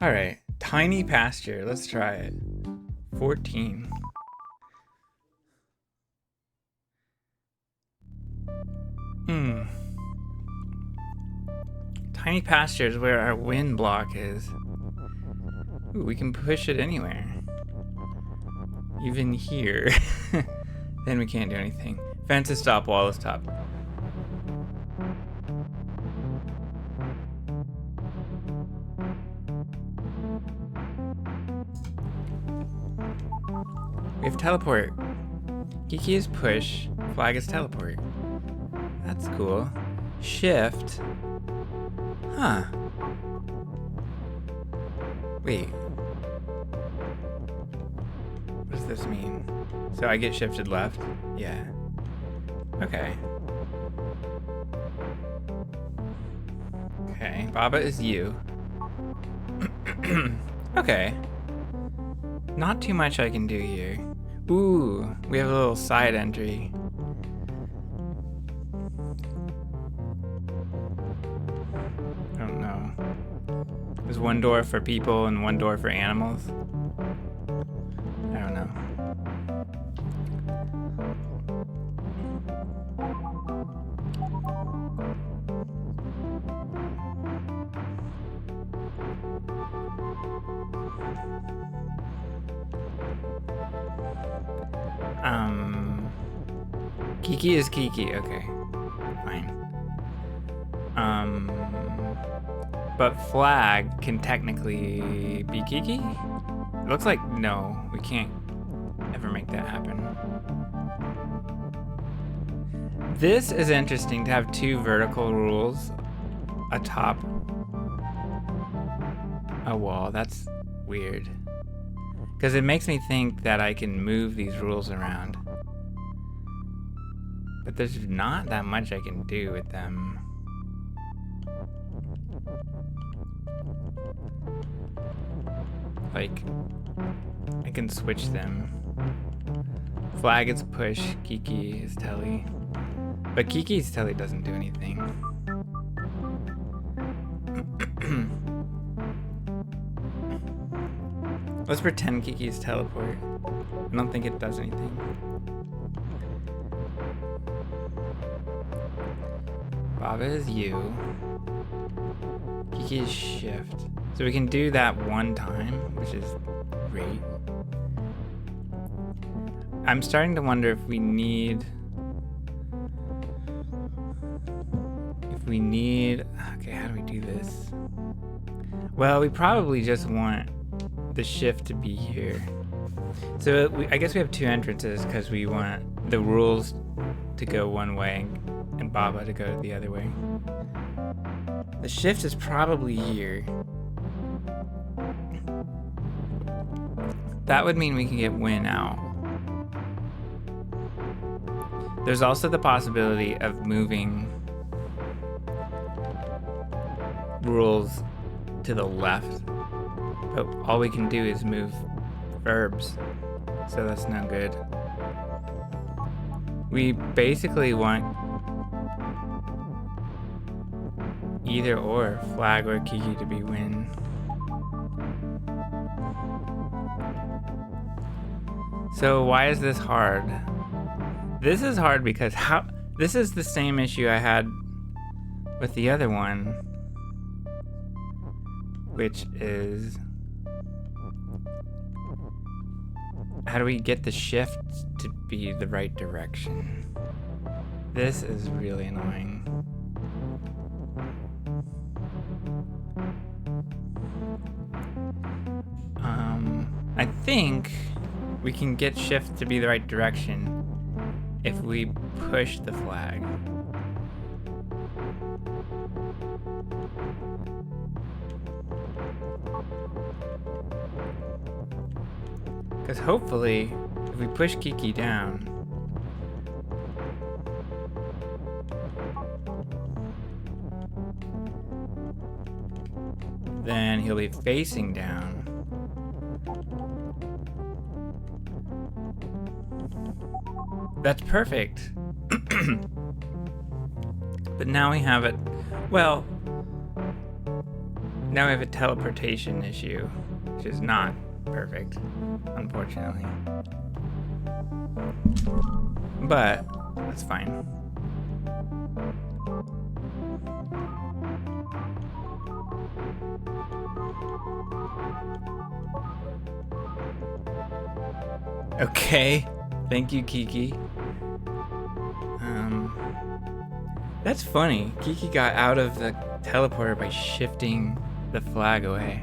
All right, Tiny Pasture. Let's try it. 14. Hmm. Tiny Pasture is where our wind block is. Ooh, we can push it anywhere. Even here. Then we can't do anything. Fence is stop, wall is top. We have teleport. Kiki is push, flag is teleport. That's cool. Shift. Huh. Wait. What does this mean? So I get shifted left? Yeah. Okay. Okay, Baba is you. Okay. Not too much I can do here. Ooh, we have a little side entry. I don't know. There's one door for people and one door for animals. I don't know. Kiki is Kiki, okay. Fine. But flag can technically be Kiki? It looks like no, we can't ever make that happen. This is interesting to have two vertical rules atop a wall. That's weird. Because it makes me think that I can move these rules around. But there's not that much I can do with them. Like, I can switch them. Flag is push, Kiki is telly. But Kiki's telly doesn't do anything. Let's pretend Kiki's teleport. I don't think it does anything. Baba is you. Kiki is shift. So we can do that one time, which is great. I'm starting to wonder if we need... Okay, how do we do this? Well, we probably just want the shift to be here. So I guess we have two entrances because we want the rules to go one way and Baba to go the other way. The shift is probably here. That would mean we can get win out. There's also the possibility of moving rules to the left, but all we can do is move verbs, so that's no good. We basically want either or, flag or Kiki, to be win. So why is this hard? This is hard because this is the same issue I had with the other one, which is how do we get the shift to be the right direction? This is really annoying. I think we can get shift to be the right direction if we push the flag. Because hopefully, if we push Kiki down, then he'll be facing down. That's perfect. But now we have it. Well, Now we have a teleportation issue, which is not perfect, unfortunately. But that's fine. Okay, thank you, Kiki. That's funny. Kiki got out of the teleporter by shifting the flag away.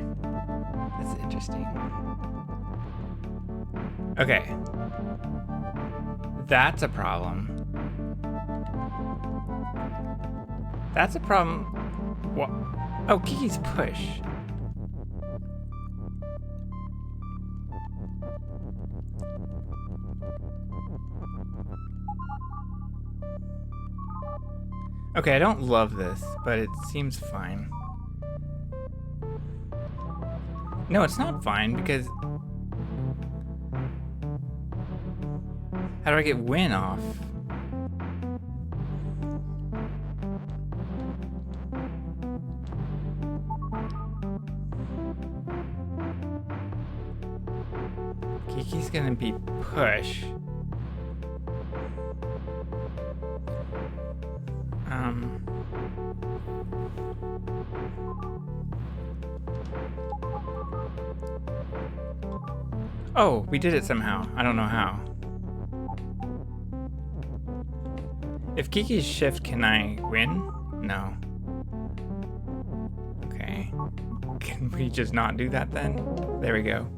That's interesting. Okay. That's a problem. That's a problem. What? Oh, Kiki's push. Okay, I don't love this, but it seems fine. No, it's not fine because... How do I get win off? Kiki's gonna be push. Oh, we did it somehow. I don't know how. If Kiki's shift, can I win? No. Okay. Can we just not do that then? There we go.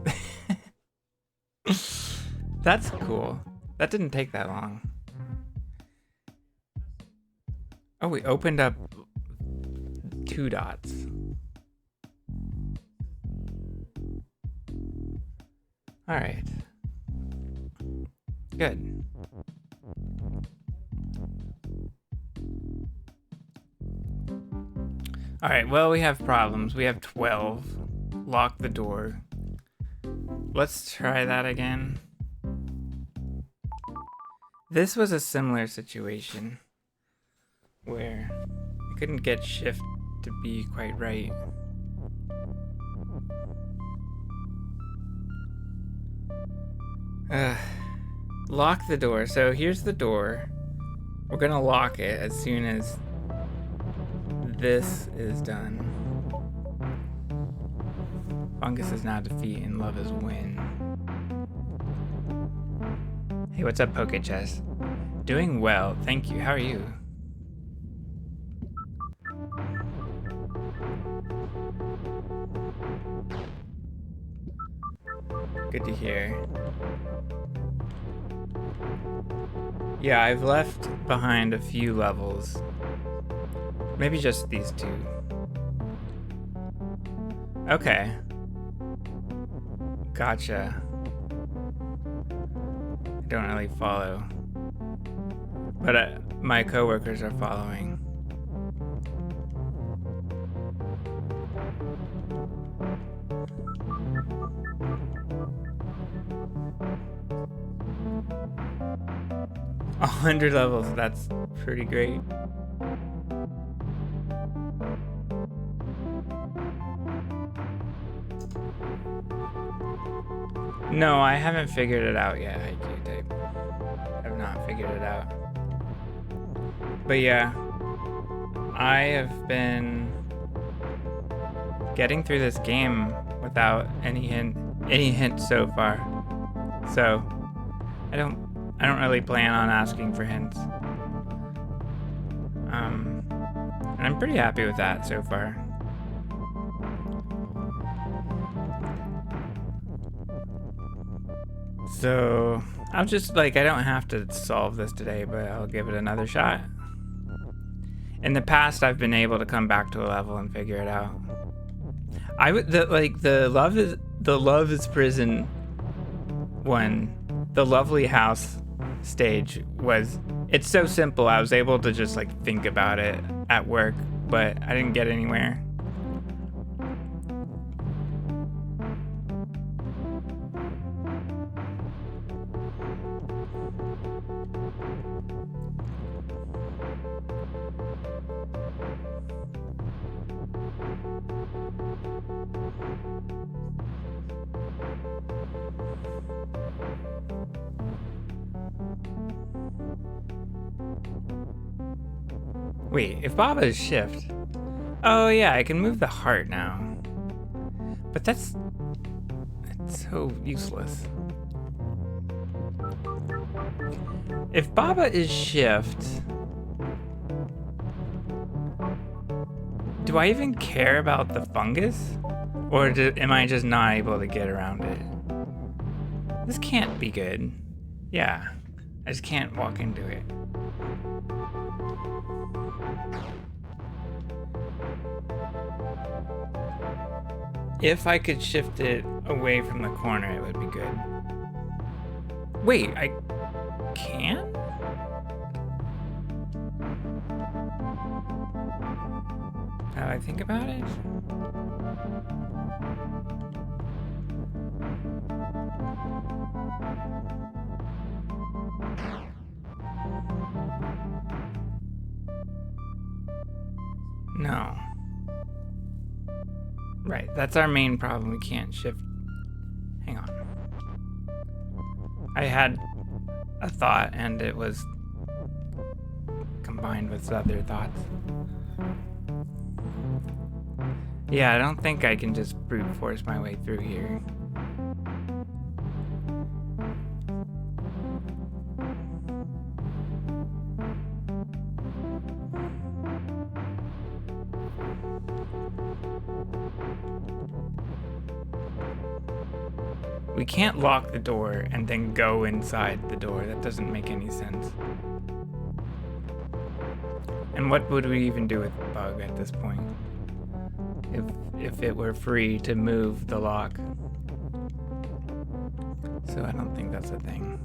That's cool. That didn't take that long. Oh, we opened up 2 dots. All right. Good. All right, well, we have problems. We have 12. Lock the door. Let's try that again. This was a similar situation where I couldn't get shift to be quite right. Lock the door. So here's the door. We're gonna lock it as soon as this is done. Fungus is now defeat and love is win. Hey, what's up, Pokechess? Doing well, thank you. How are you? Good to hear. Yeah, I've left behind a few levels. Maybe just these 2. Okay. Gotcha. I don't really follow. But my coworkers are following. A 100 levels, that's pretty great. No, I haven't figured it out yet, IQ type. I've not figured it out. But yeah, I have been getting through this game without any hint so far. So I don't really plan on asking for hints. And I'm pretty happy with that so far. So I'll just I don't have to solve this today, but I'll give it another shot. In the past, I've been able to come back to a level and figure it out. The love is prison one, the lovely house stage it's so simple. I was able to just think about it at work, but I didn't get anywhere. Wait, if Baba is shift... Oh yeah, I can move the heart now. But that's so useless. If Baba is shift... Do I even care about the fungus? Or am I just not able to get around it? This can't be good. Yeah, I just can't walk into it. If I could shift it away from the corner, it would be good. Wait, I can? How do I think about it? No. Right, that's our main problem. We can't shift. Hang on. I had a thought and it was combined with other thoughts. Yeah, I don't think I can just brute force my way through here. We can't lock the door and then go inside the door. That doesn't make any sense. And what would we even do with the bug at this point? If it were free to move the lock. So I don't think that's a thing.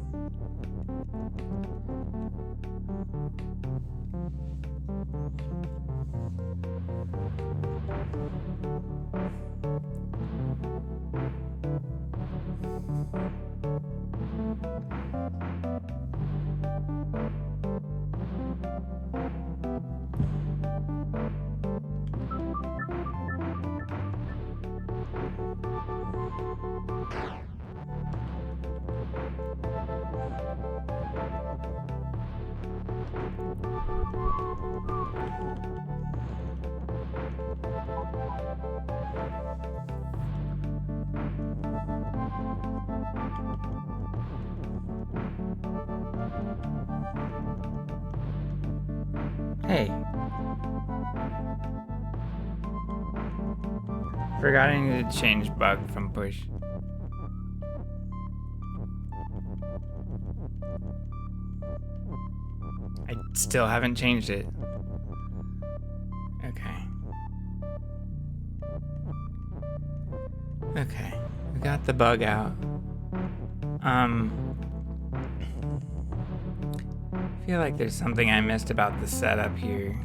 Hey. Forgot I needed to change bug from push. I still haven't changed it. Okay. Okay. We got the bug out. I feel like there's something I missed about the setup here.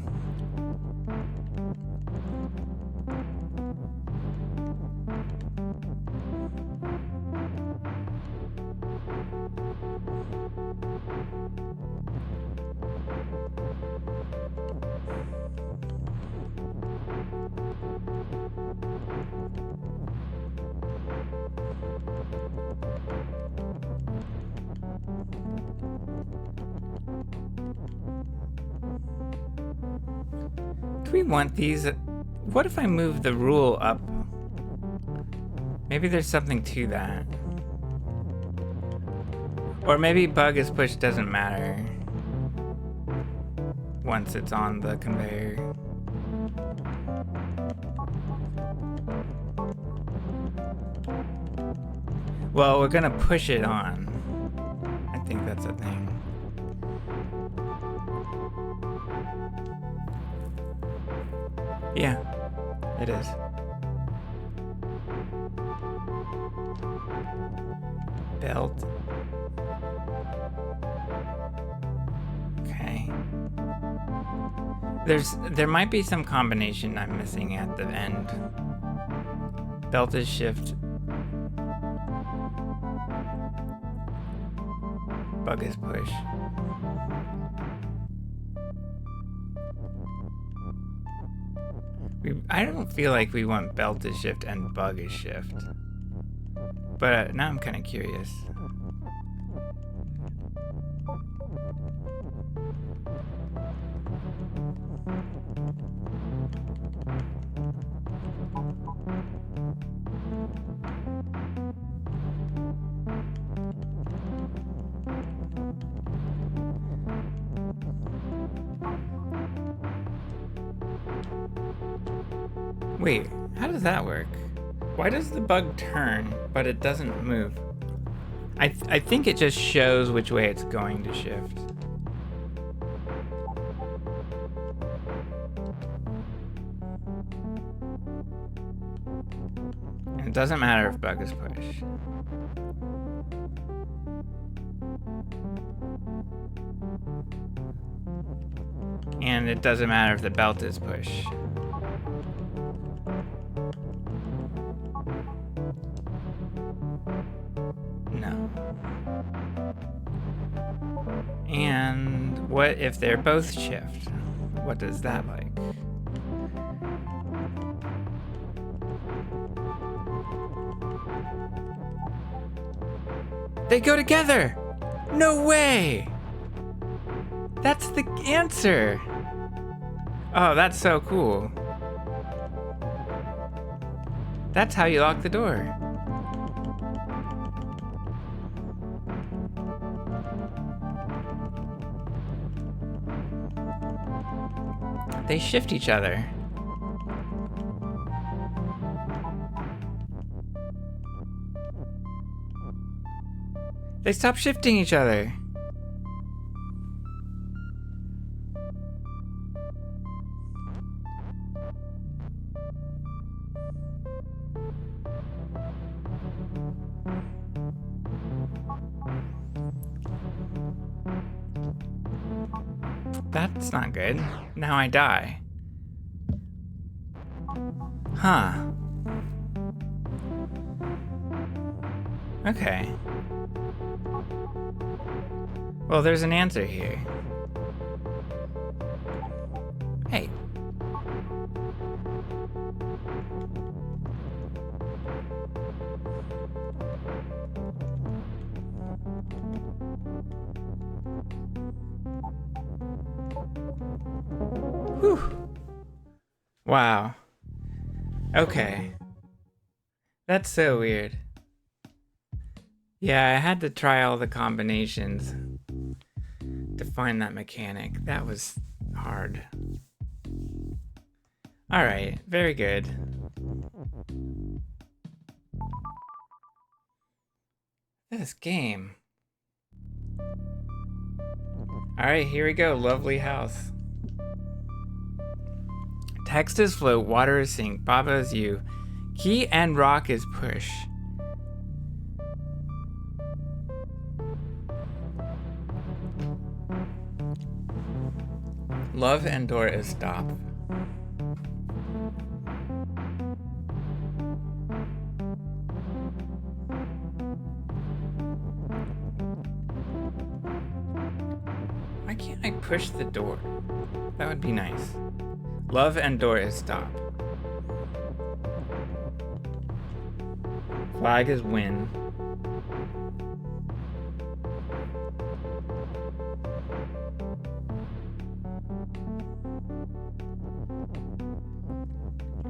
Do we want these? What if I move the rule up? Maybe there's something to that. Or maybe bug is pushed doesn't matter once it's on the conveyor. Well, we're gonna push it on. I think that's a thing. Yeah, it is. Belt. Okay. There might be some combination I'm missing at the end. Belt is shift. Bug is push. I don't feel like we want belt is shift and bug is shift. But now I'm kind of curious. Wait, how does that work? Why does the bug turn, but it doesn't move? I think it just shows which way it's going to shift. And it doesn't matter if bug is push. And it doesn't matter if the belt is push. No. And what if they're both shift? What does that like? They go together! No way! That's the answer! Oh, that's so cool. That's how you lock the door. They shift each other. They stop shifting each other. That's not good. Now I die. Huh. Okay. Well, there's an answer here. Hey. Whew. Wow. Okay. That's so weird. Yeah, I had to try all the combinations to find that mechanic. That was hard. Alright, very good. This game. Alright, here we go. Lovely house. Text is float, water is sink, Baba is you. Key and rock is push. Love and door is stop. Why can't I push the door? That would be nice. Love and door is stop. Flag is win.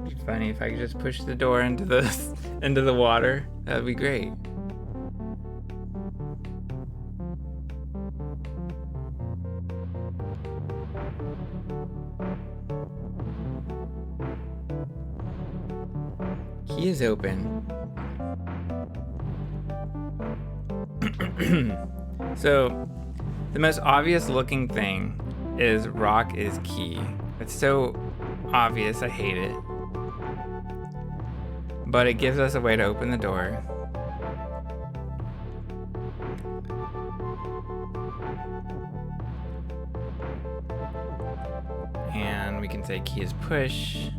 It'd be funny if I could just push the door into the water. That'd be great. Key is open. So, the most obvious looking thing is rock is key. It's so obvious, I hate it. But it gives us a way to open the door. And we can say key is push.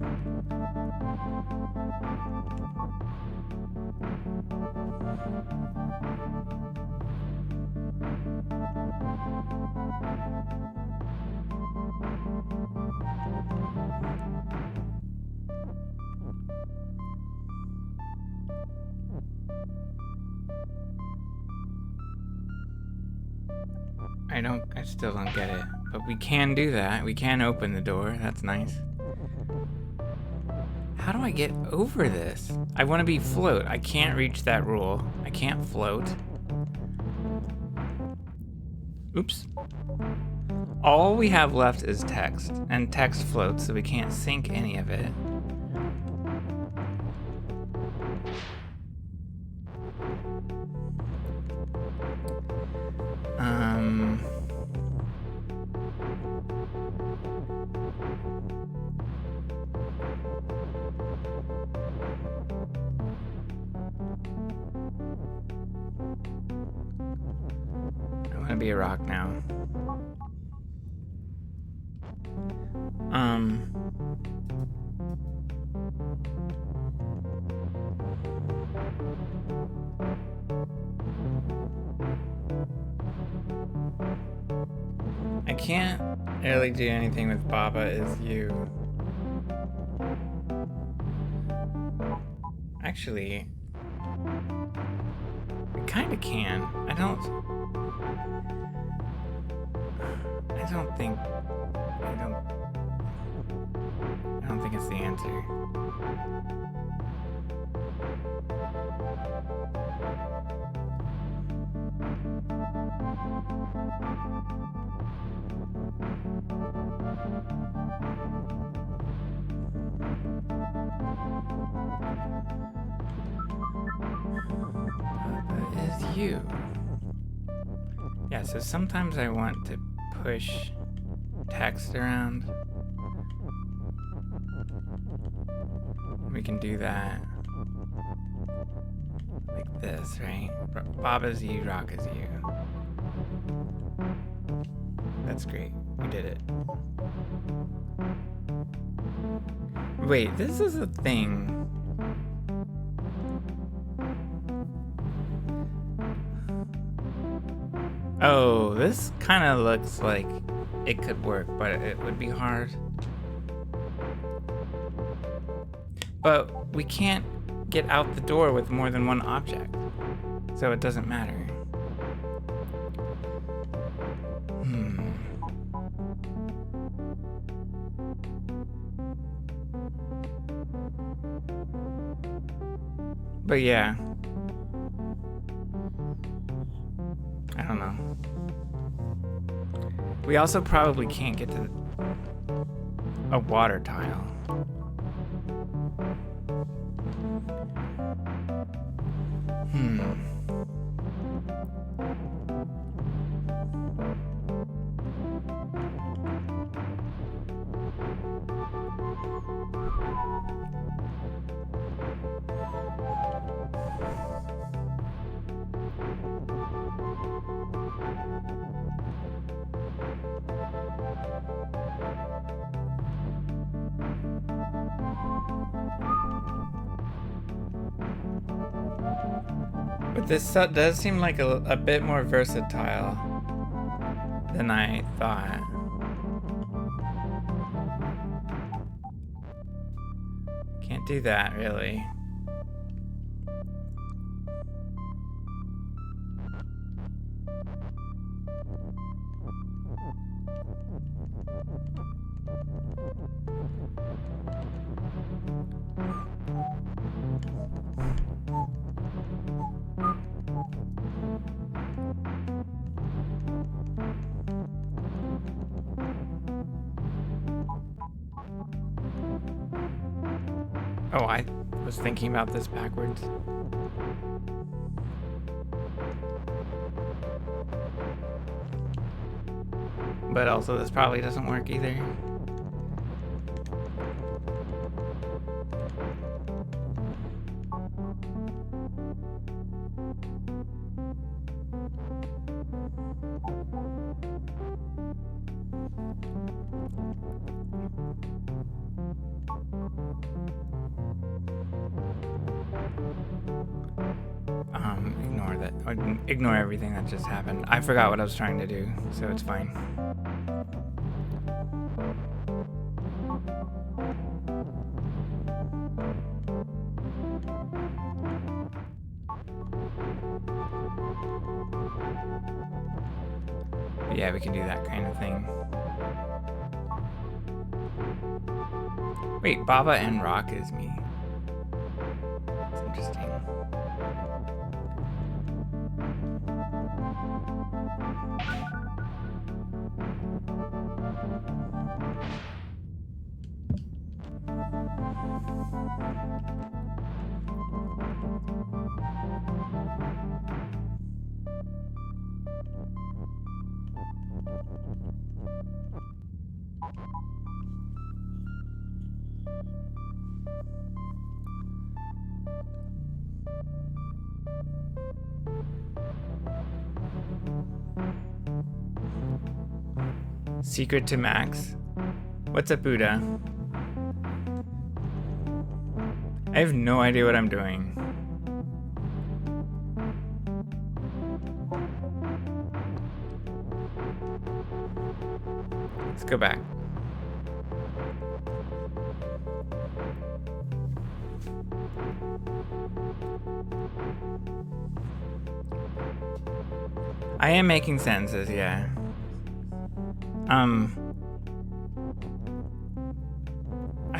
I still don't get it. But we can do that. We can open the door. That's nice. How do I get over this? I want to be float. I can't reach that rule. I can't float. Oops. All we have left is text. And text floats, so we can't sync any of it. want to be a rock now. I can't really do anything with Baba is you. Actually, we kind of can. I don't think it's the answer. Is you. Yeah, so sometimes I want to push text around. We can do that like this, right? Bob is you, rock is you. That's great. We did it. Wait, this is a thing. Oh, this kind of looks like it could work, but it would be hard. But we can't get out the door with more than one object, so it doesn't matter. But yeah. I don't know. We also probably can't get to a water tile. But this does seem like a bit more versatile than I thought. Can't do that, really. Oh, I was thinking about this backwards. But also, this probably doesn't work either. Ignore that. Ignore everything that just happened. I forgot what I was trying to do, so it's fine. Yeah, we can do that kind of thing. Wait, Baba and Rock is me. That's interesting. Secret to Max. What's up, Buddha? I have no idea what I'm doing. Let's go back. I am making sentences, yeah.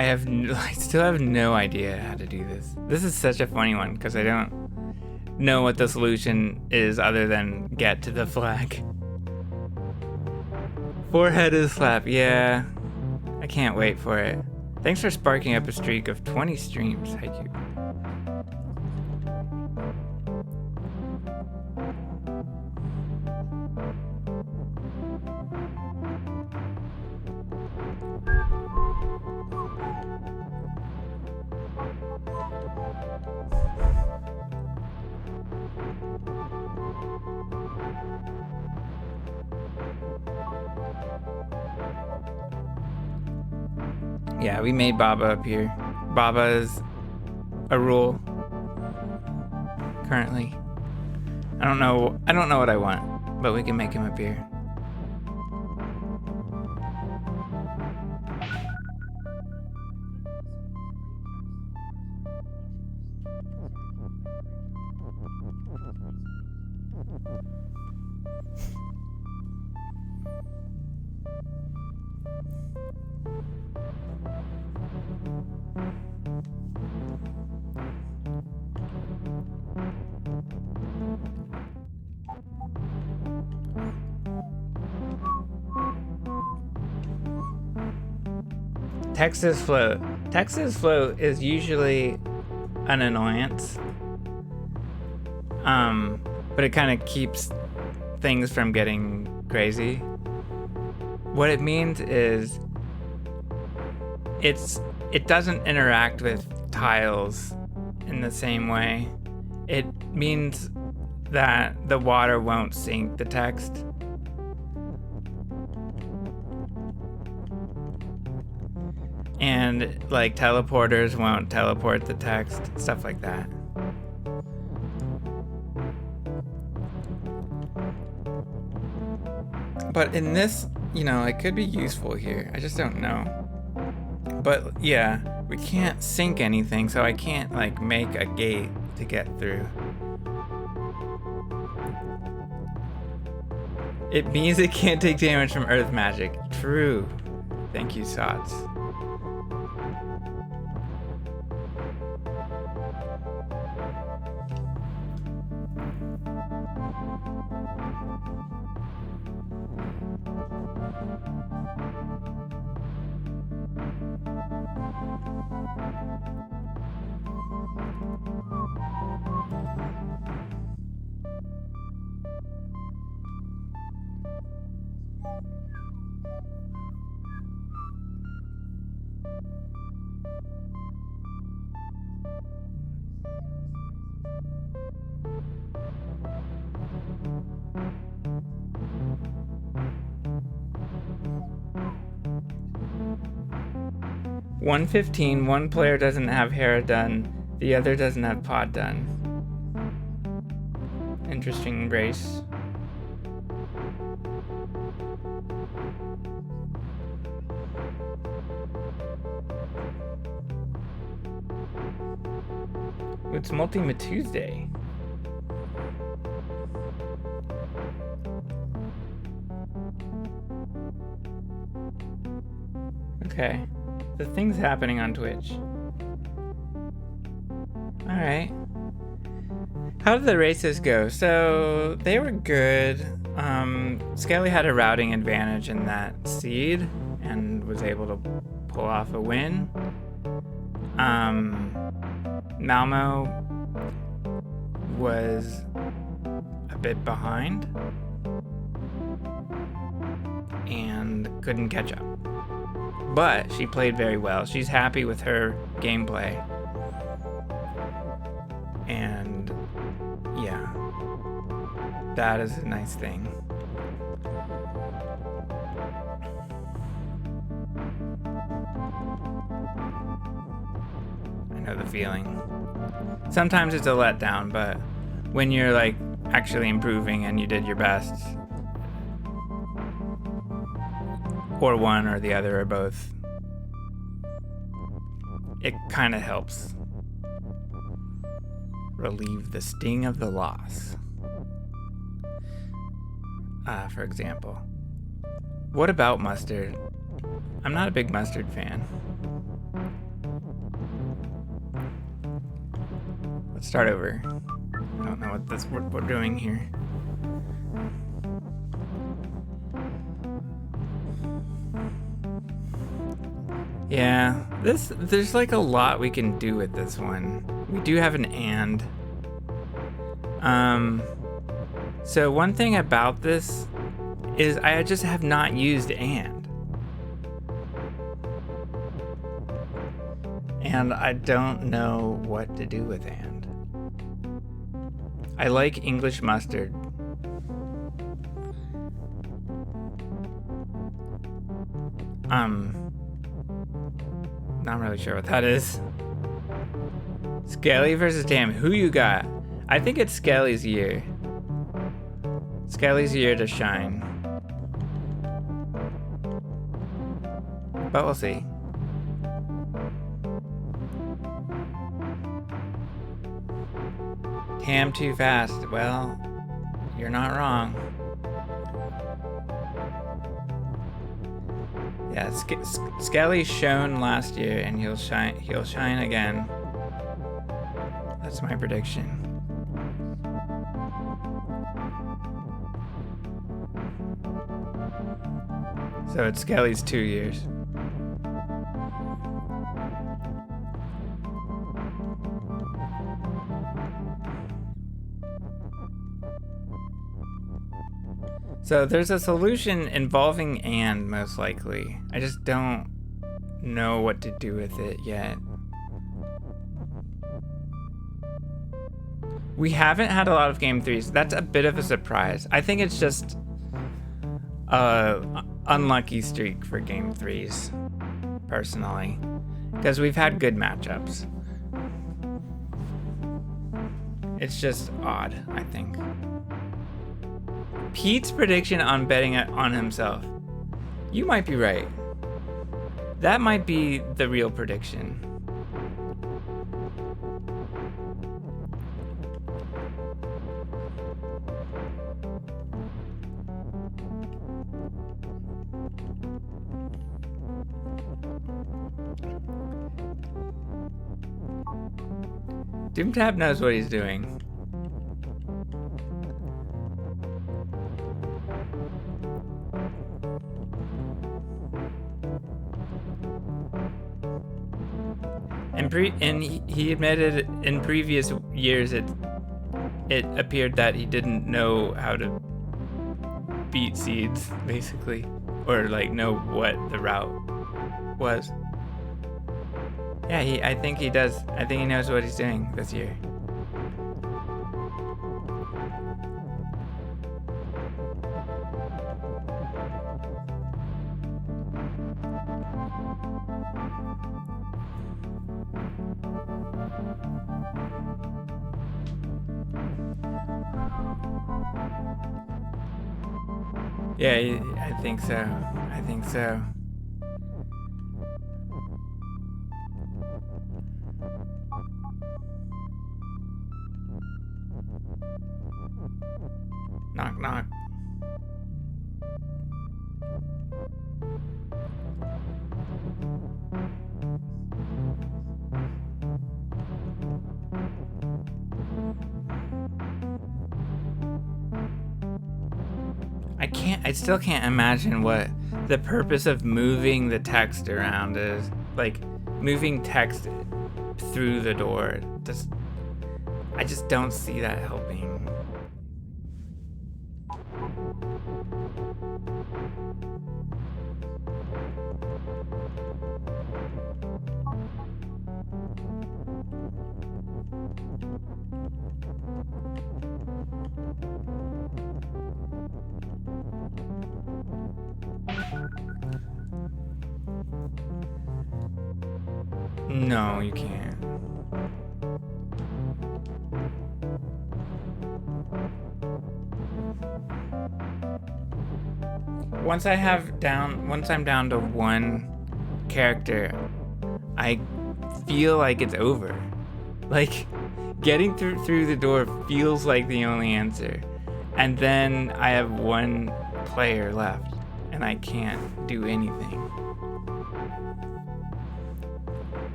I still have no idea how to do this. This is such a funny one because I don't know what the solution is other than get to the flag. Forehead is slap, yeah. I can't wait for it. Thanks for sparking up a streak of 20 streams, Haiku. Yeah, we made Baba up here. Baba is a rule currently. I don't know what I want, but we can make him up here. Texas float. Texas float is usually an annoyance. But it kind of keeps things from getting crazy. What it means is it doesn't interact with tiles in the same way. It means that the water won't sink the text. And like teleporters won't teleport the text, stuff like that. But in this, it could be useful here. I just don't know. But yeah, we can't sink anything, so I can't like make a gate to get through. It means it can't take damage from earth magic. True. Thank you, Sots. $115, one player doesn't have Hera done, the other doesn't have Pod done. Interesting race. It's Multima Tuesday. Okay. The thing's happening on Twitch. Alright. How did the races go? So, they were good. Skelly had a routing advantage in that seed and was able to pull off a win. Malmo was a bit behind and couldn't catch up. But she played very well. She's happy with her gameplay. And yeah, that is a nice thing. I know the feeling. Sometimes it's a letdown, but when you're like actually improving and you did your best, or one or the other or both, it kind of helps relieve the sting of the loss. For example, what about mustard? I'm not a big mustard fan. Let's start over. I don't know what we're doing here. Yeah, there's like a lot we can do with this one. We do have an and. So one thing about this is I just have not used and. And I don't know what to do with and. I like English mustard. Not really sure what that is. Skelly versus Tam. Who you got? I think it's Skelly's year. Skelly's year to shine. But we'll see. Tam too fast. Well, you're not wrong. Yeah, Skelly shone last year, and he'll shine again. That's my prediction. So it's Skelly's 2 years. So there's a solution involving and, most likely. I just don't know what to do with it yet. We haven't had a lot of game threes. That's a bit of a surprise. I think it's just unlucky streak for game threes, personally, because we've had good matchups. It's just odd, I think. Pete's prediction on betting on himself. You might be right. That might be the real prediction. Doomtap knows what he's doing. And he admitted in previous years it appeared that he didn't know how to beat seeds, basically, or like know what the route was. Yeah, I think he does. I think he knows what he's doing this year. Yeah, I think so. I think so. Knock, knock. I still can't imagine what the purpose of moving the text around is. Like, moving text through the door. I just don't see that helping. No, you can't. Once I'm down to one character, I feel like it's over. Like, getting through the door feels like the only answer. And then I have one player left, and I can't do anything.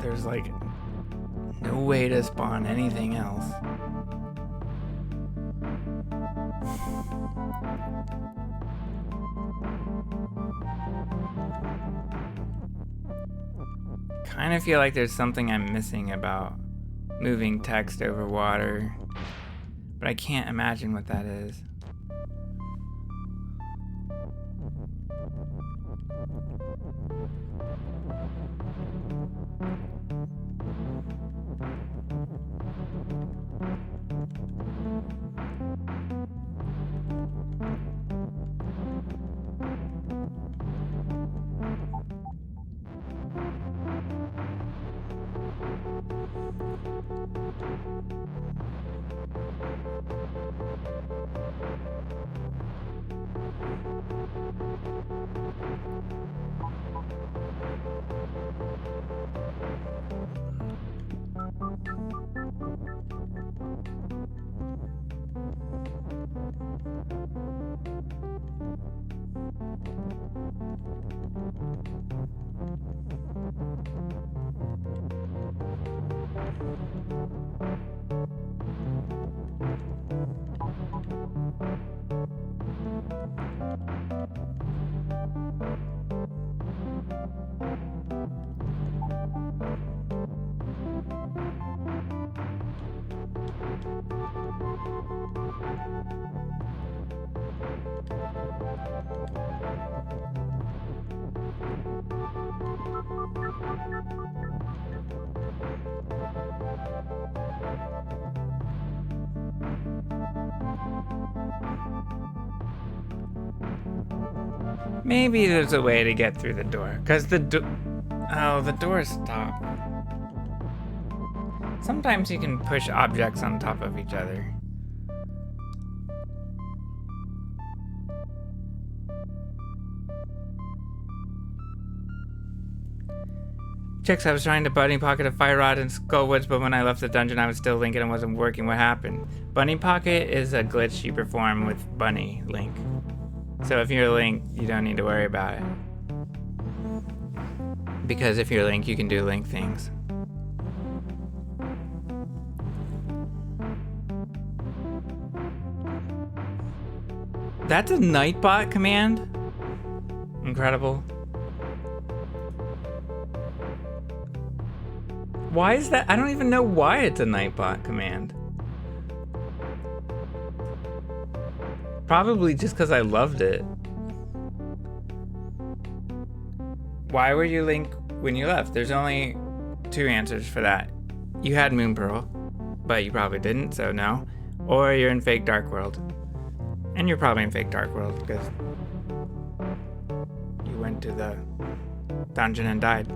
There's like no way to spawn anything else. Kind of feel like there's something I'm missing about moving text over water, but I can't imagine what that is. Maybe there's a way to get through the door, because the door stopped. Sometimes you can push objects on top of each other. Chicks, I was trying to bunny pocket a fire rod in Skullwoods, but when I left the dungeon, I was still Link and it wasn't working. What happened? Bunny pocket is a glitch you perform with Bunny Link. So if you're Link, you don't need to worry about it. Because if you're Link, you can do Link things. That's a Nightbot command? Incredible. Why is that? I don't even know why it's a Nightbot command. Probably just because I loved it. Why were you Link when you left? There's only two answers for that. You had Moon Pearl, but you probably didn't, so no. Or you're in Fake Dark World. And you're probably in Fake Dark World because you went to the dungeon and died.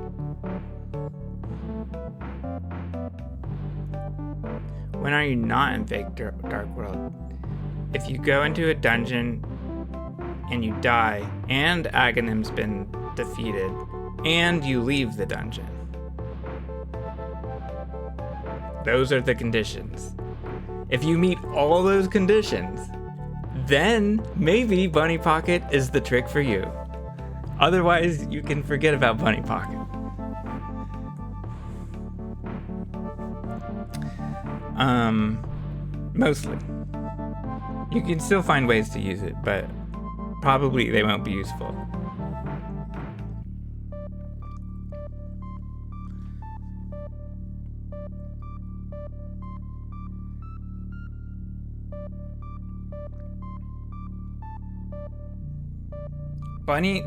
When are you not in Fake Dark World? If you go into a dungeon and you die, and Aghanim's been defeated, and you leave the dungeon. Those are the conditions. If you meet all those conditions, then maybe Bunny Pocket is the trick for you. Otherwise, you can forget about Bunny Pocket. Mostly. You can still find ways to use it, but probably they won't be useful.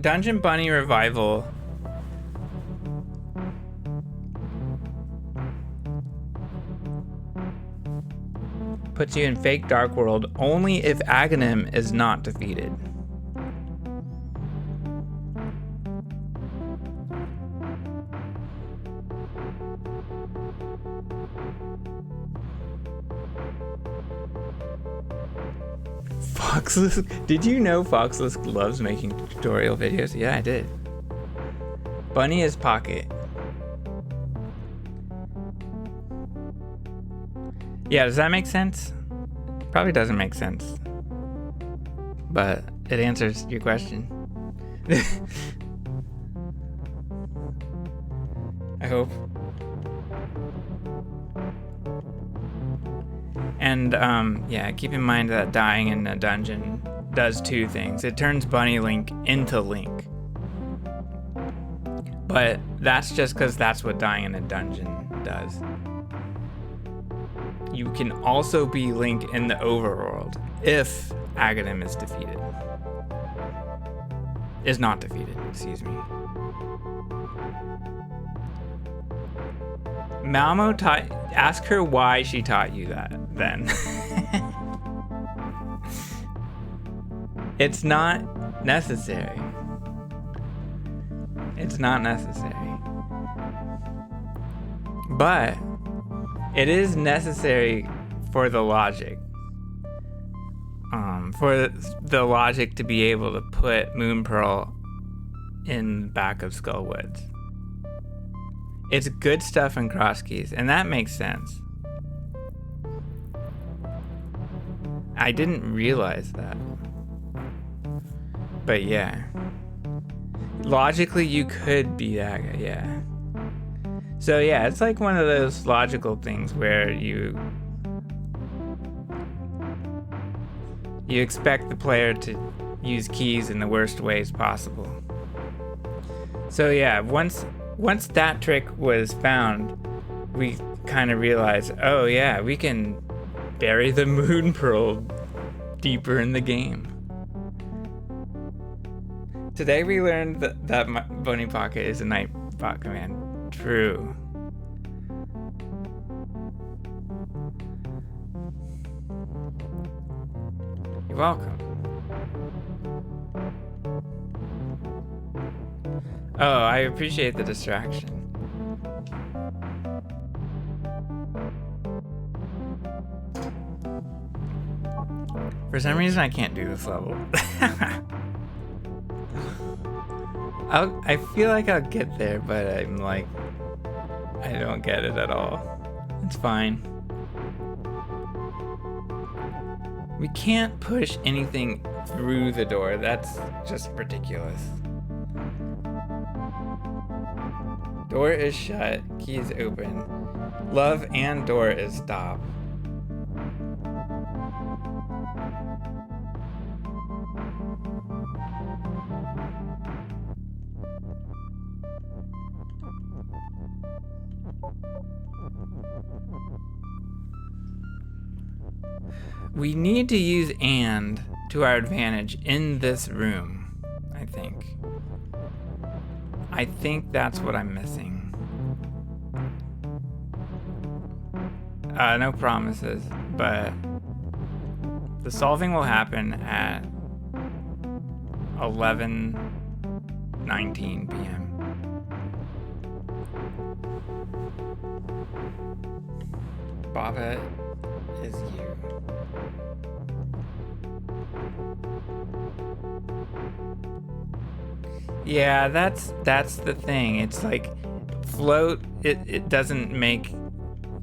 Dungeon Bunny Revival. Puts you in Fake Dark World only if Aghanim is not defeated. Foxlisk. Did you know Foxlisk loves making tutorial videos? Yeah, I did. Bunny is pocket. Yeah, does that make sense? Probably doesn't make sense. But it answers your question. I hope. And yeah, keep in mind that dying in a dungeon does two things. It turns Bunny Link into Link. But that's just because that's what dying in a dungeon does. You can also be Link in the overworld if Aghanim is defeated. Is not defeated, excuse me. Malmo taught, ask her why she taught you that then. It's not necessary. It's not necessary. But it is necessary for the logic. For the logic to be able to put Moon Pearl in back of Skullwoods. It's good stuff in Cross Keys, and that makes sense. I didn't realize that. But yeah. Logically, you could be that, yeah. So yeah, it's like one of those logical things where you expect the player to use keys in the worst ways possible. So yeah, once that trick was found, we kind of realized, oh yeah, we can bury the Moon Pearl deeper in the game. Today we learned that Bunny Pocket is a Nightbot command. True. You're welcome. Oh, I appreciate the distraction. For some reason, I can't do this level. I feel like I'll get there, but I'm like, I don't get it at all. It's fine. We can't push anything through the door. That's just ridiculous. Door is shut, key is open. Love and door is stop. We need to use and to our advantage in this room, I think. I think that's what I'm missing. No promises, but the solving will happen at 11:19 p.m. Baba is you. Yeah, that's the thing. It's like float, it doesn't make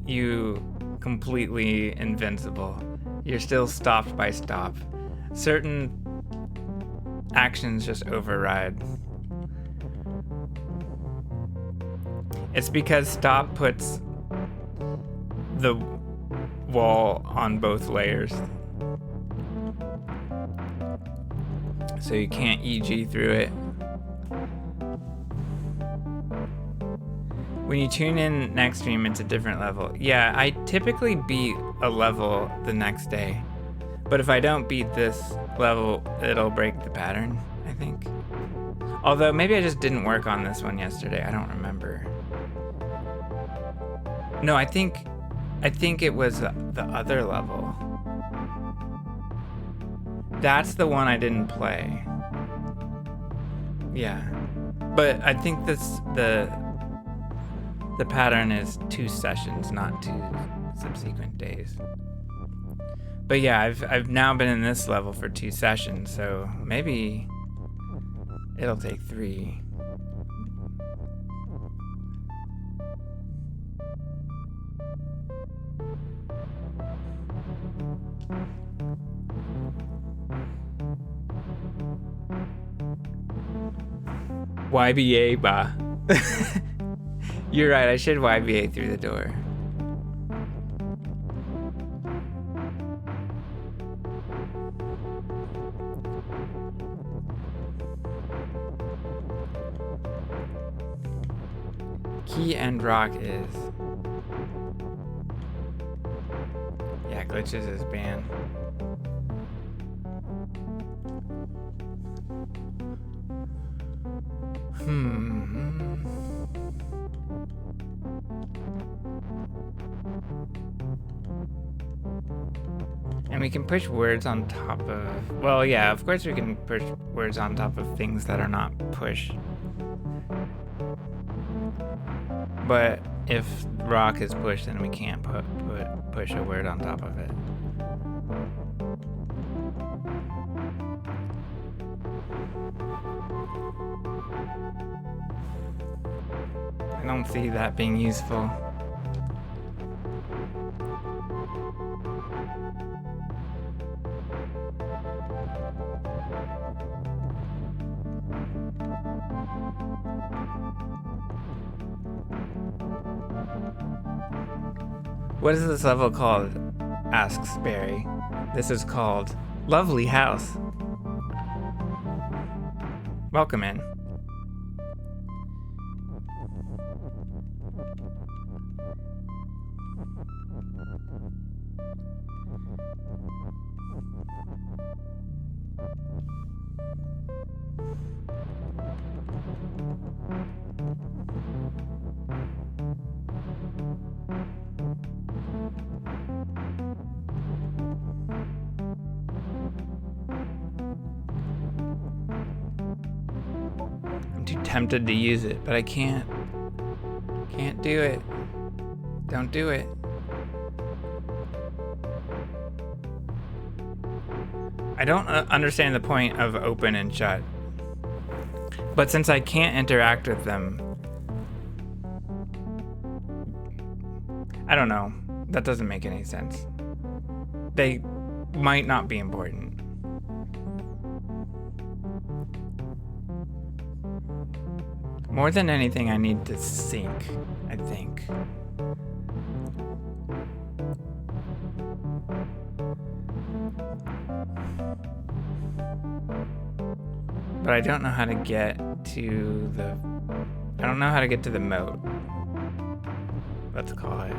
you completely invincible. You're still stopped by stop. Certain actions just override. It's because stop puts the wall on both layers. So you can't EG through it. When you tune in next stream, it's a different level. Yeah, I typically beat a level the next day. But if I don't beat this level, it'll break the pattern, I think. Although maybe I just didn't work on this one yesterday. I don't remember. No, I think it was the other level. That's the one I didn't play. Yeah. But I think the pattern is 2 sessions, not 2 subsequent days. But yeah, I've now been in this level for 2 sessions, so maybe it'll take 3. YBA ba. You're right, I should YBA through the door. Key and rock is... Yeah, glitches is banned. And we can push words on top of... Well, yeah, of course we can push words on top of things that are not push. But if rock is pushed, then we can't push a word on top of it. I don't see that being useful. What is this level called? Asks Barry. This is called Lovely House. Welcome in. I'm too tempted to use it, but I can't. Can't do it. Don't do it. I don't understand the point of open and shut. But since I can't interact with them, I don't know. That doesn't make any sense. They might not be important. More than anything, I need to sync, I think. But I don't know how to get to the... I don't know how to get to the moat. Let's call it.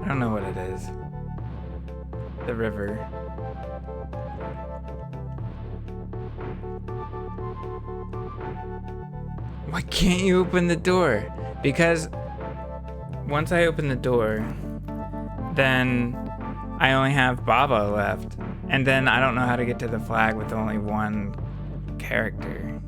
I don't know what it is. The river. Why can't you open the door? Because once I open the door, then I only have Baba left. And then I don't know how to get to the flag with only one character.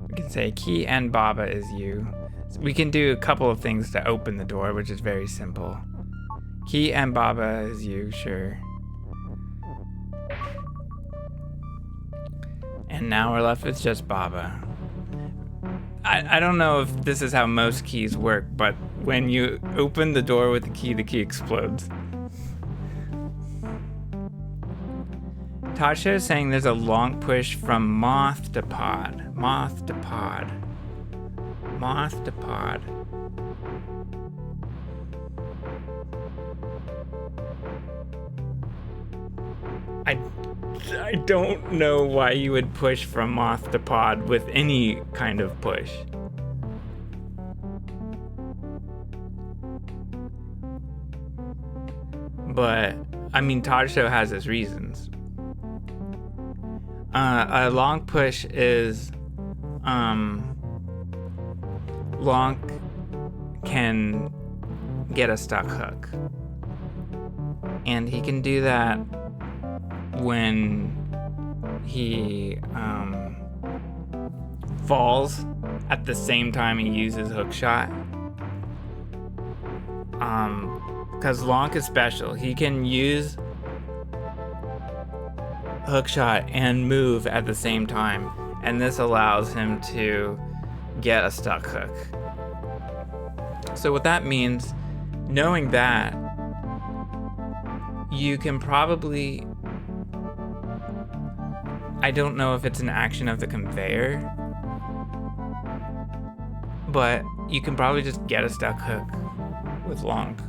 We can say Key and Baba is you. So we can do a couple of things to open the door, which is very simple. Key and Baba is you, sure. And now we're left with just Baba. I don't know if this is how most keys work, but when you open the door with the key explodes. Tasha is saying there's a long push from moth to pod. Moth to pod. Moth to pod. I don't know why you would push from moth to pod with any kind of push. But, I mean, Tarsho has his reasons. A long push is, Lonk can get a stuck hook. And he can do that when he falls at the same time he uses hook shot. Because Lonk is special. He can use hook shot and move at the same time, and this allows him to get a stuck hook. So what that means, knowing that, you can probably, I don't know if it's an action of the conveyor, but you can probably just get a stuck hook with Lonk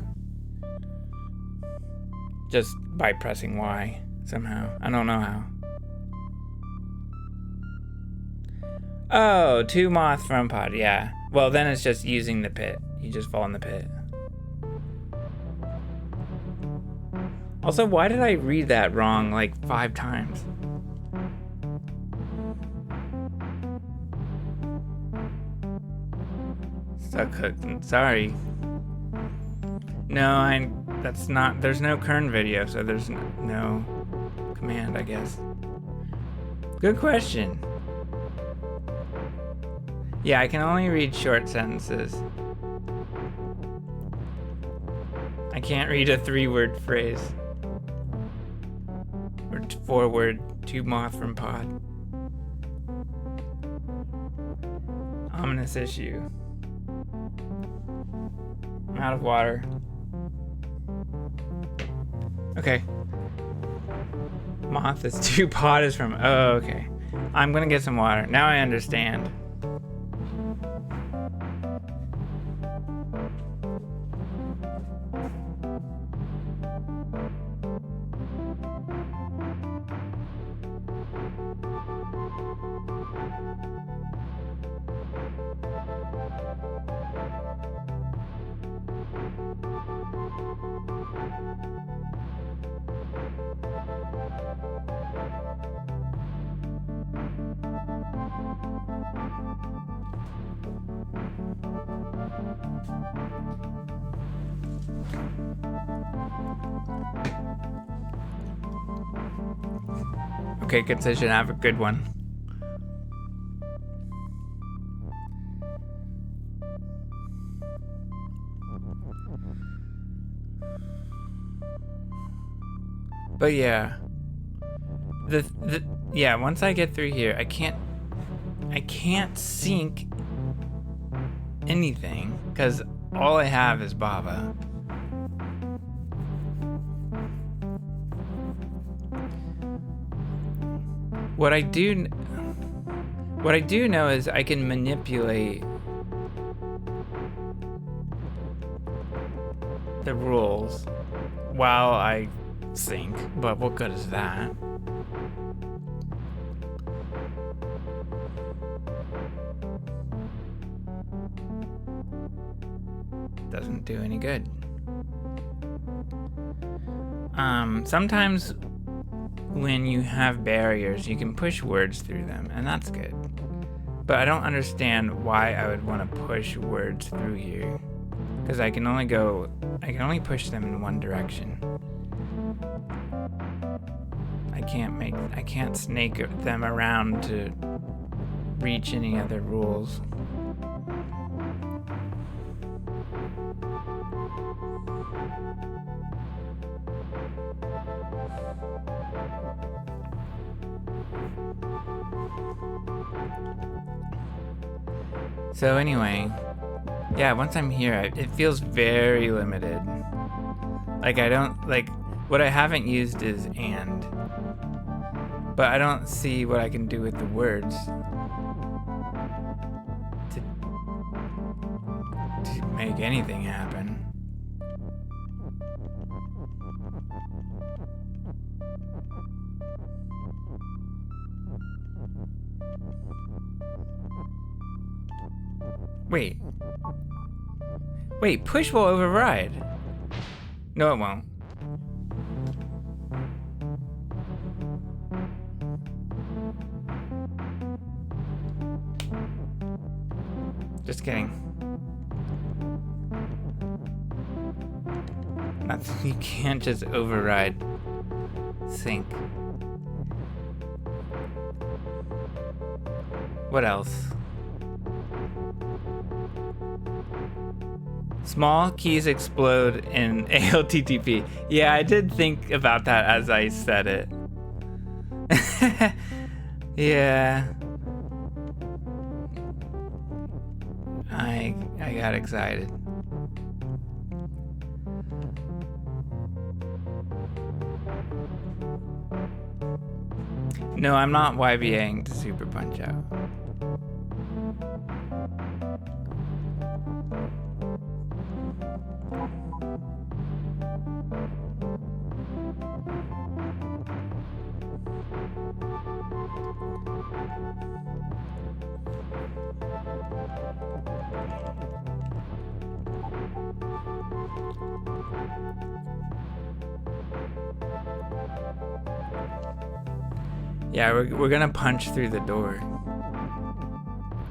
just by pressing Y somehow. I don't know how. Oh, 2 moth from pod, yeah. Well, then it's just using the pit. You just fall in the pit. Also, why did I read that wrong like 5 times? Stuck hook. Sorry. No, that's not, there's no Kern video, so there's no command, I guess. Good question. Yeah, I can only read short sentences. I can't read a 3-word phrase. Or 4-word, 2 moth from pod. Ominous issue. I'm out of water. Okay. Moth is 2, pod is from, oh, okay. I'm gonna get some water. Now I understand. Okay, good decision. Have a good one. But yeah, yeah. Once I get through here, I can't sync anything because all I have is Bava. What I do know is I can manipulate the rules while I sync, but what good is that? Doesn't do any good. Sometimes when you have barriers, you can push words through them, and that's good. But I don't understand why I would want to push words through here, because I can only push them in one direction. I can't snake them around to reach any other rules. So anyway, yeah, once I'm here, it feels very limited. Like what I haven't used is and. But I don't see what I can do with the words to make anything happen. Wait, push will override. No, it won't. Just kidding. Nothing, you can't just override sync. What else? Small keys explode in ALTTP. Yeah, I did think about that as I said it. Yeah. I got excited. No, I'm not YBAing to Super Punch Out. Yeah, we're gonna punch through the door.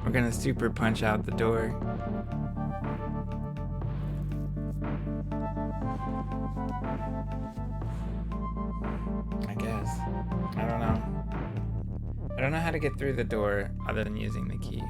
We're gonna super punch out the door. I guess. I don't know. I don't know how to get through the door other than using the key.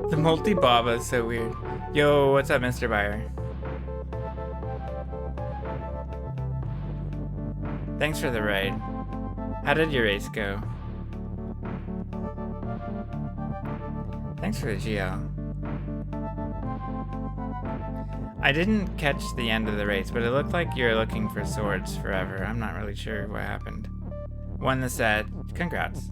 The multi-baba is so weird. Yo, what's up, Mr. Buyer? Thanks for the raid. How did your race go? Thanks for the GL. I didn't catch the end of the race, but it looked like you were looking for swords forever. I'm not really sure what happened. Won the set. Congrats.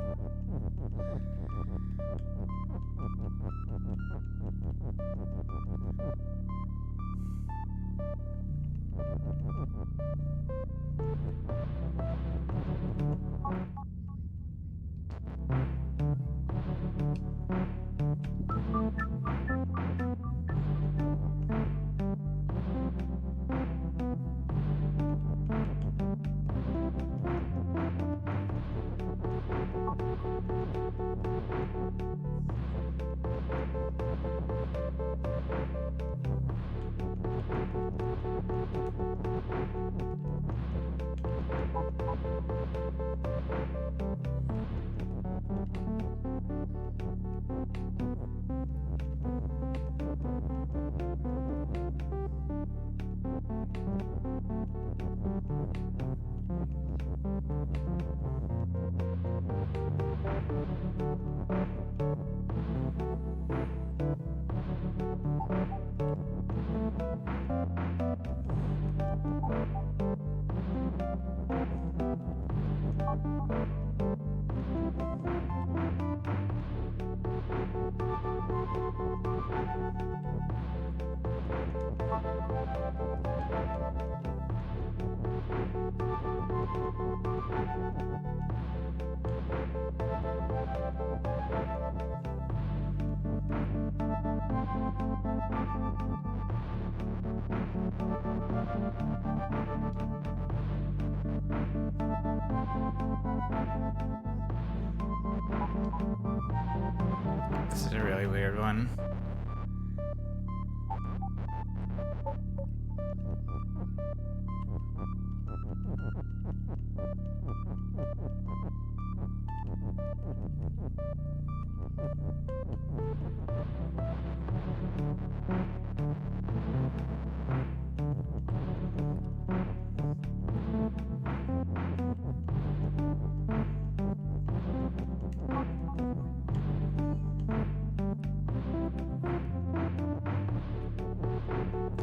This is a really weird one.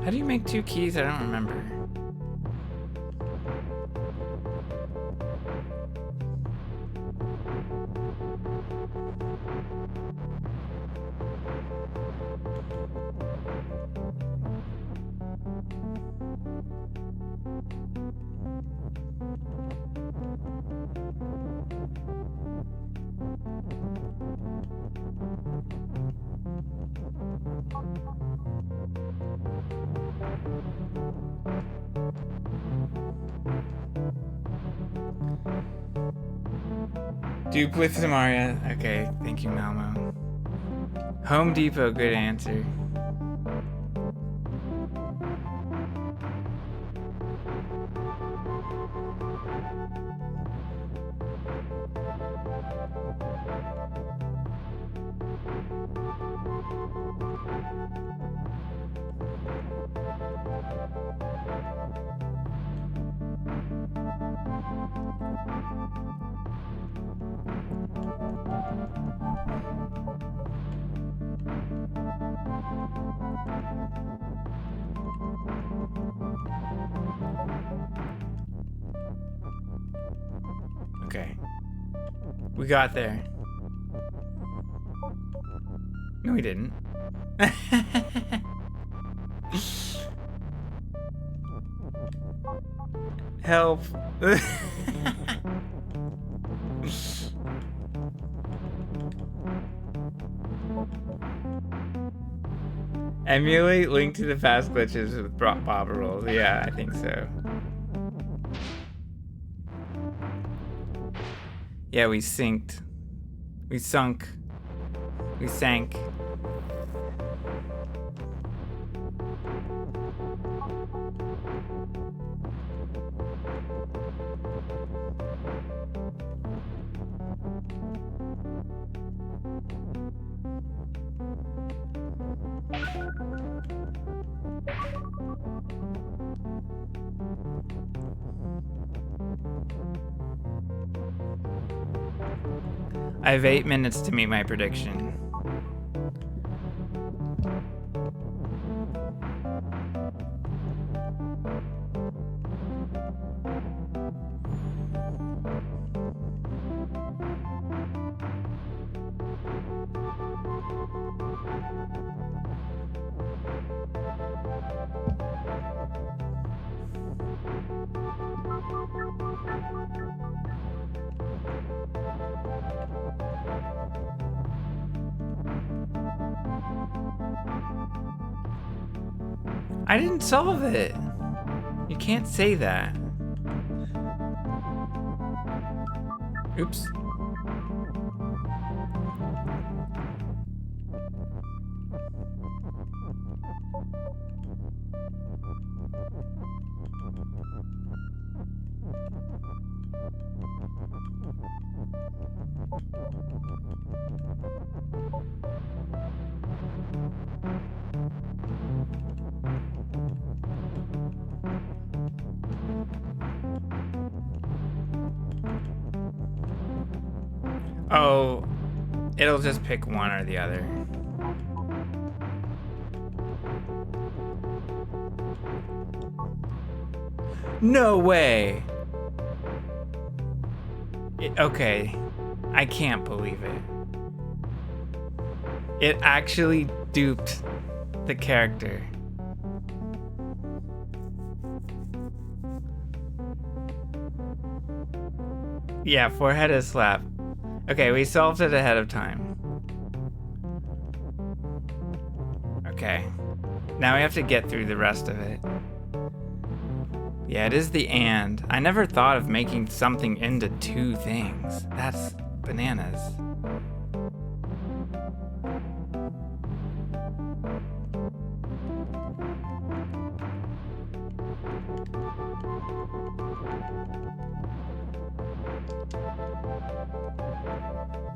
How do you make 2 keys? I don't remember. Dupe with Samaria. Okay, thank you, Malmo. Home Depot, good answer. Okay. We got there. No, we didn't. Help. Emulate Link to the Past glitches with Bob rolls. Yeah, I think so. Yeah, we synced. We sunk. We sank. I have 8 minutes to meet my prediction. I didn't solve it. You can't say that. Oops. Oh, it'll just pick one or the other. No way. Okay, I can't believe it. It actually duped the character. Yeah, four-headed slap. Okay, we solved it ahead of time. Okay. Now we have to get through the rest of it. Yeah, it is the and. I never thought of making something into 2 things. That's bananas.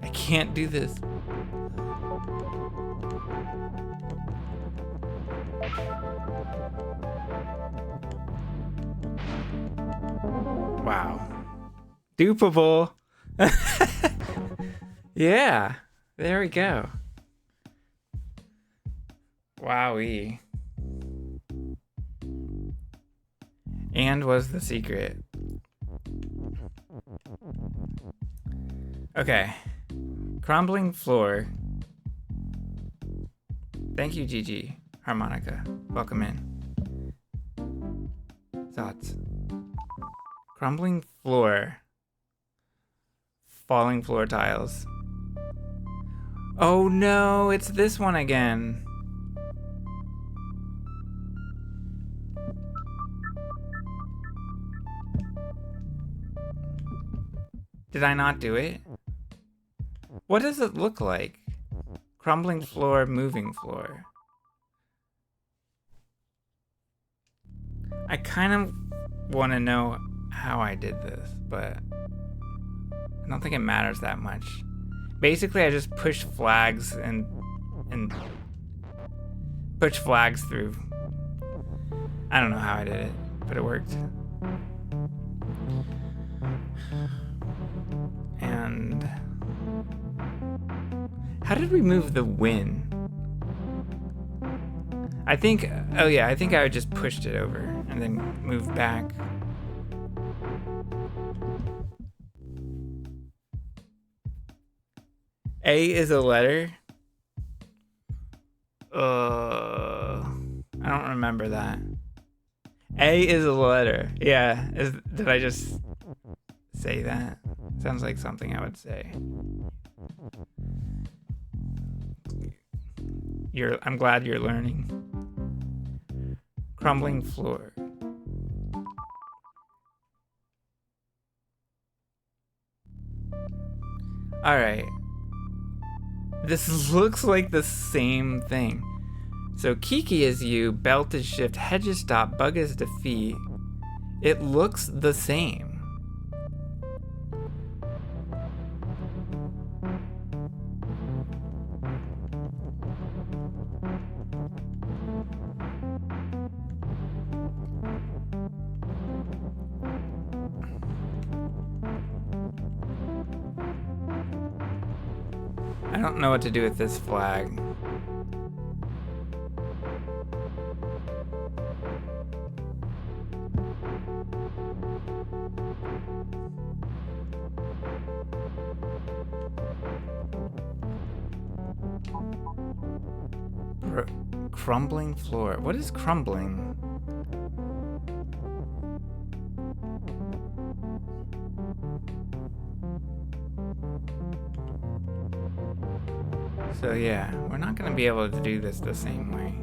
I can't do this. Wow. Dupable. Yeah. There we go. Wowee. And was the secret. Okay. Crumbling Floor. Thank you, Gigi. Harmonica. Welcome in. Thoughts. Crumbling Floor. Falling floor tiles. Oh no, it's this one again. Did I not do it? What does it look like? Crumbling floor, moving floor. I kind of want to know how I did this, but I don't think it matters that much. Basically, I just pushed flags and pushed flags through. I don't know how I did it, but it worked. And how did we move the win? I think, oh yeah, I think I just pushed it over and then moved back. A is a letter? I don't remember that. A is a letter. Yeah, did I just say that? Sounds like something I would say. I'm glad you're learning. Crumbling floor. Alright. This looks like the same thing. So Kiki is you, belt is shift, hedge is stop, bug is defeat. It looks the same. I don't know what to do with this flag. Crumbling floor. What is crumbling? So yeah, we're not gonna be able to do this the same way.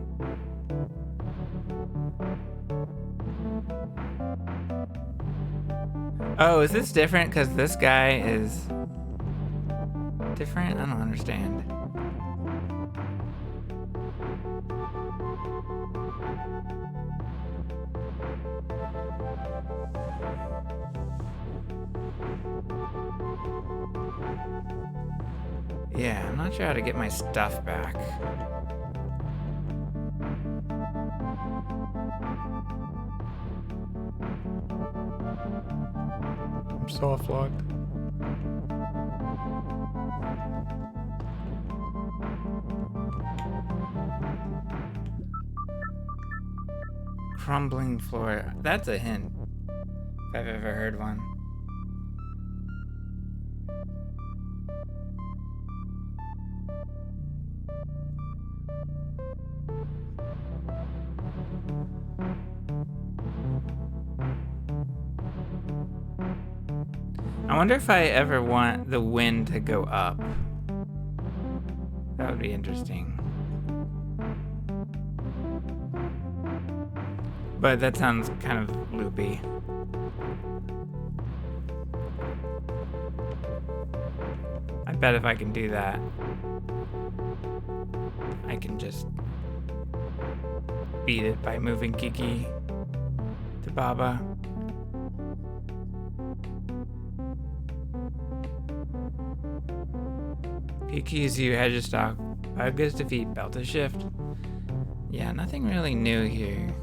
Oh, is this different because this guy is different? I don't understand. Yeah, I'm not sure how to get my stuff back. I'm soft locked. Crumbling floor. That's a hint, if I've ever heard one. I wonder if I ever want the wind to go up. That would be interesting. But that sounds kind of loopy. I bet if I can do that, I can just beat it by moving Kiki to Baba. PQZ, hedge to stock, bug is defeat, belt to shift. Yeah, nothing really new here.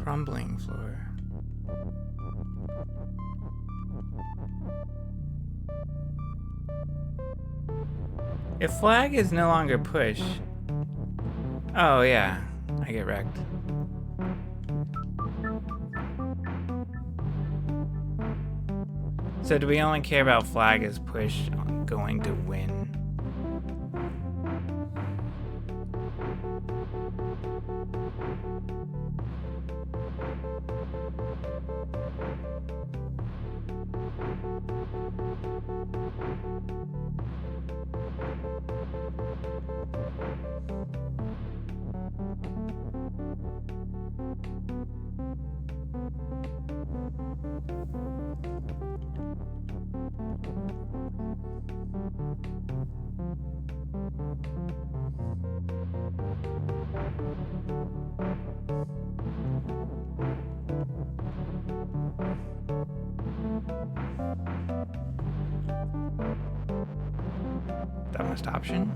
Crumbling Floor. If flag is no longer push. Oh yeah, I get wrecked. So do we only care about flag as push going to win? Dumbest option.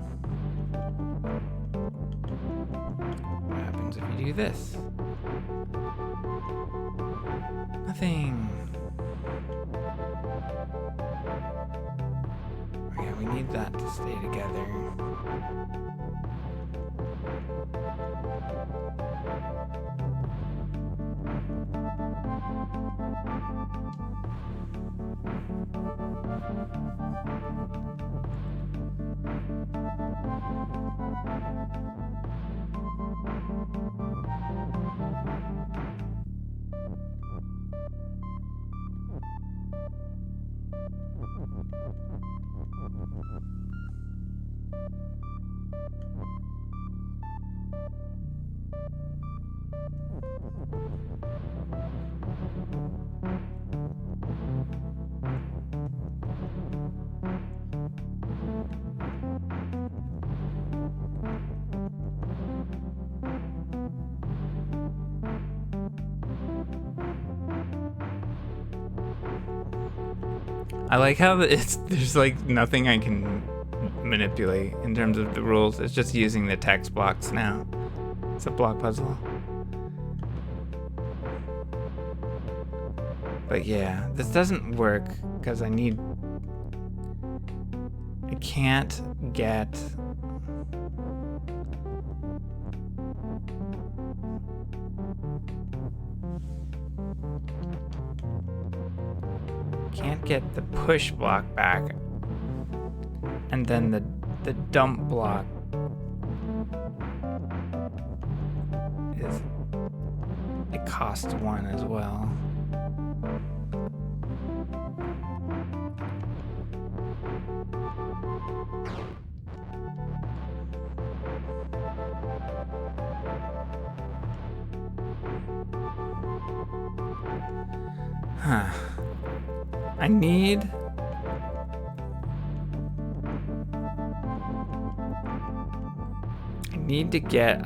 What happens if you do this? Nothing. Oh yeah, we need that to stay together. I like how there's like nothing I can manipulate in terms of the rules. It's just using the text blocks now. It's a block puzzle. But yeah, this doesn't work because I can't get the push block back, and then the dump block it costs 1 as well. Huh. I need to get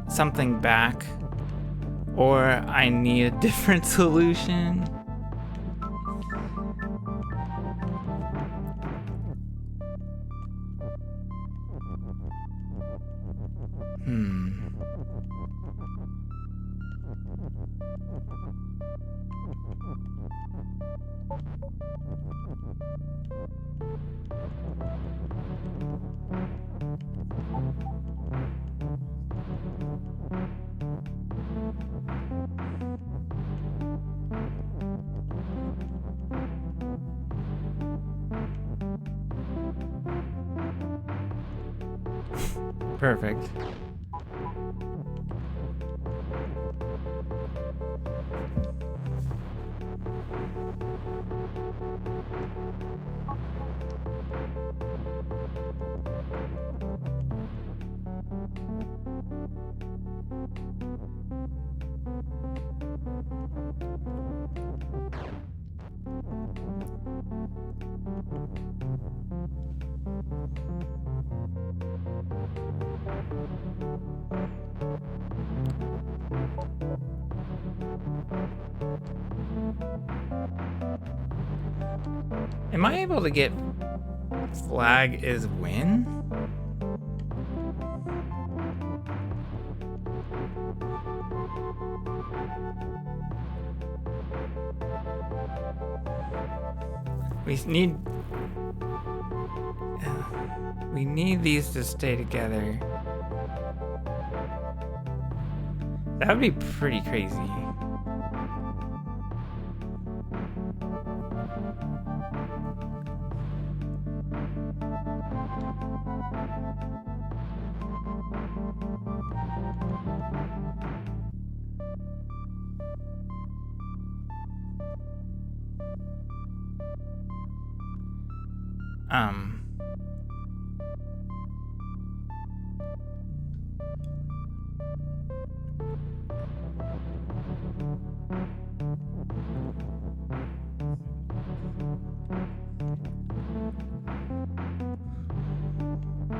something back, or I need a different solution. Perfect. Am I able to get flag is win? We need these to stay together. That would be pretty crazy.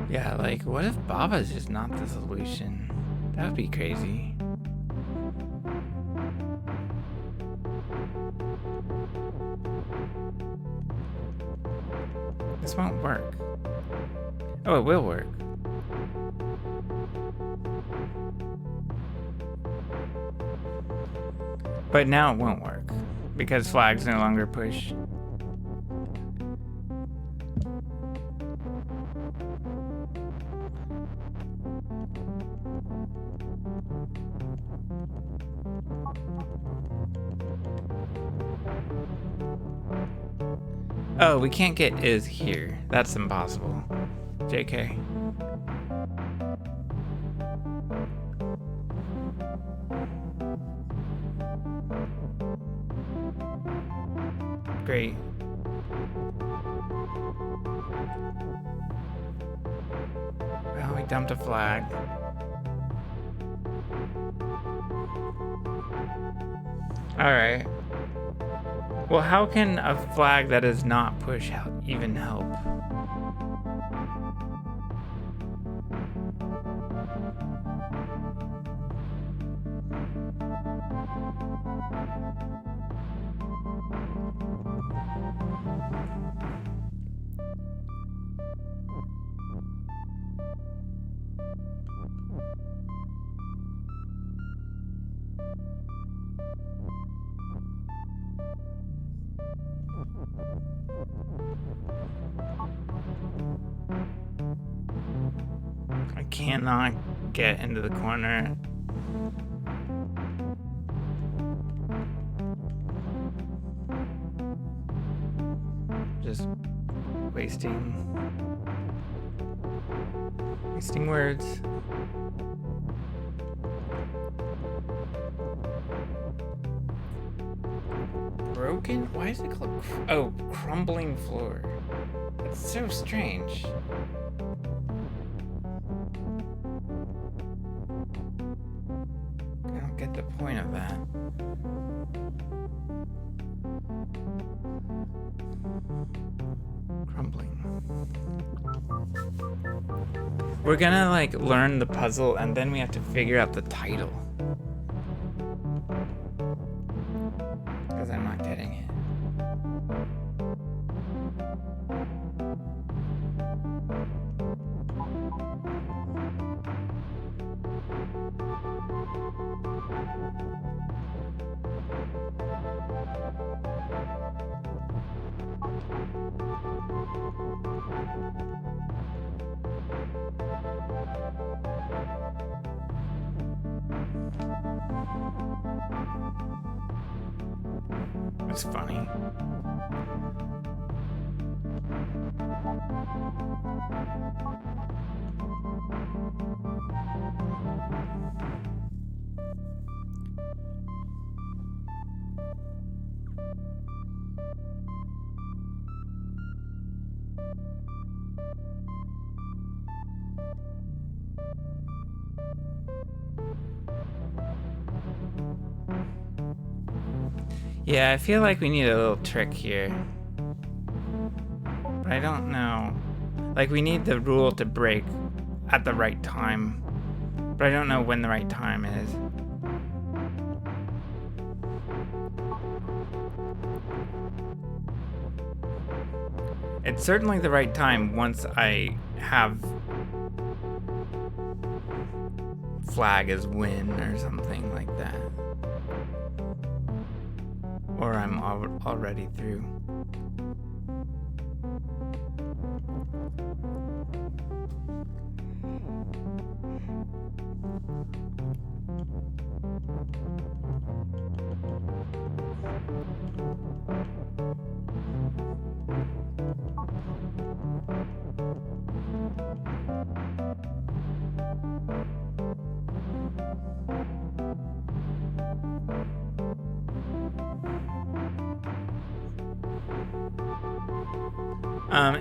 Yeah, like, what if Baba's just not the solution? That would be crazy. This won't work. Oh, it will work. But now it won't work because flags no longer push. Oh, we can't get is here. That's impossible. JK. Great. Well, we dumped a flag. Alright. Well, how can a flag that is not push even help? I cannot get into the corner. Just wasting words. Broken? Why is it called Crumbling Floor? That's so strange. I don't get the point of that. Crumbling. We're gonna like learn the puzzle and then we have to figure out the title. Because I'm not getting it. It's funny. Yeah, I feel like we need a little trick here. But I don't know. Like, we need the rule to break at the right time. But I don't know when the right time is. It's certainly the right time once I have flag as win or something like that. Or I'm already through.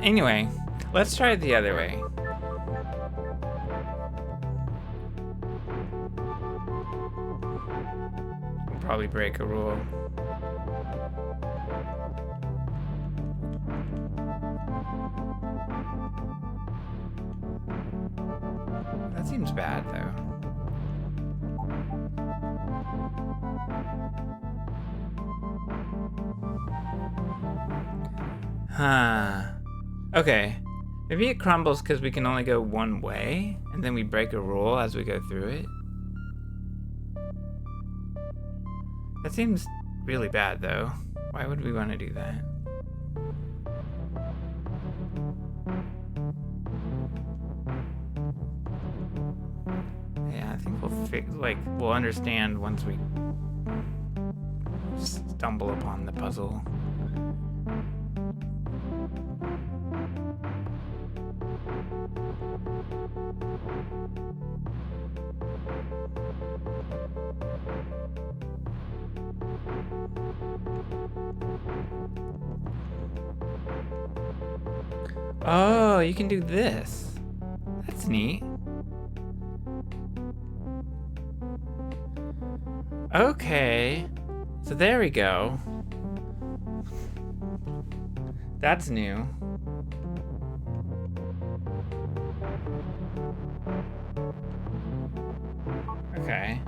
Anyway, let's try it the other way. We'll probably break a rule. That seems bad, though. Huh. Okay. Maybe it crumbles because we can only go one way, and then we break a rule as we go through it. That seems really bad, though. Why would we want to do that? Yeah, I think we'll understand once we stumble upon the puzzle. Oh, you can do this. That's neat. Okay. So there we go. That's new. Okay.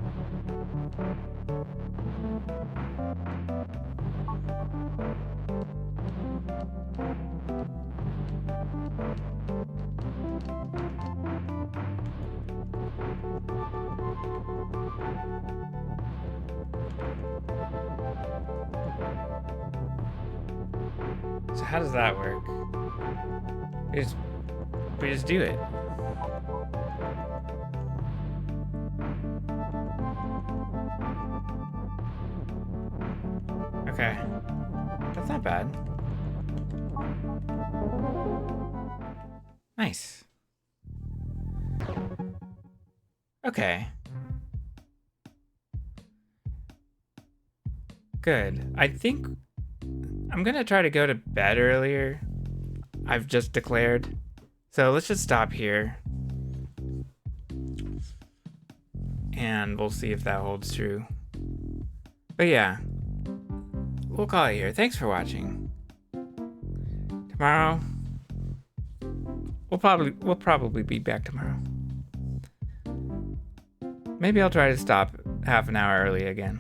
So how does that work? We just do it. Okay. That's not bad. Nice. Okay. Good. I think I'm gonna try to go to bed earlier. I've just declared. So let's just stop here. And we'll see if that holds true. But yeah. We'll call it here. Thanks for watching. Tomorrow we'll probably be back tomorrow. Maybe I'll try to stop half an hour early again.